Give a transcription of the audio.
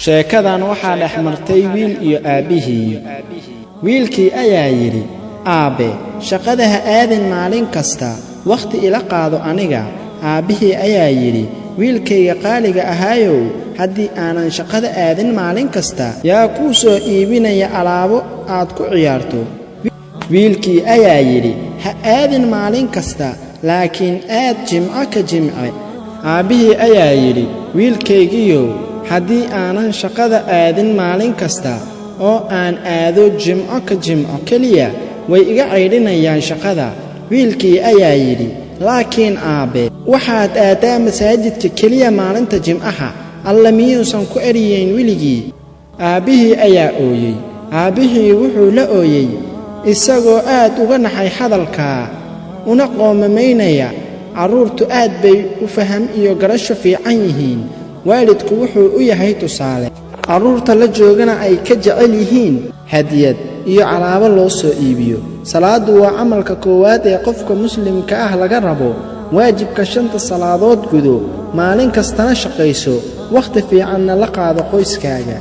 sheekadan waxaa dhex martay wiil iyo aabihii. wiilkii ayaa yidhi, aabe, shaqada ha aadin maalin kasta, wakhti ila qaado aniga. aabbihii ayaa yidhi, wiilkayga qaaliga ahaayow, haddii aanan shaqada aadin maalin kasta, yaa kuu soo iibinaya alaabo aad ku ciyaarto. wiilkii ayaa yidhi, ha aadin maalin kasta, laakiin aad jimco ka jimce. aabbihii ayaa yidhi, wiilkaygiyow, haddii aanan shaqada aadin maalin kasta oo aan aado jimco ka jimco keliya, way iga caydhinayaan shaqada. wiilkii ayaa yidhi, laakiin aabbe, waxaad aadaa masaajidka keliya maalinta jimcaha, alla miyuusan ku eriyeyn weligii? aabbihii ayaa ooyey. aabbihii wuxuu la ooyey isagoo aad uga naxay hadalkaa, una qoomamaynaya. carruurtu aad bay u faham iyo garasho fiican yihiin. waalidku wuxuu u yahay tusaale. carruurta la joogana ay ka jecel yihiin hadiyad iyo alaabo loo soo iibiyo. salaadu waa camalka koowaad ee qofka muslimka ah laga rabo. waajibka 5 salaadood gudo, maalin kastana shaqayso, wakhti fiicanna la qaado qoyskaaga.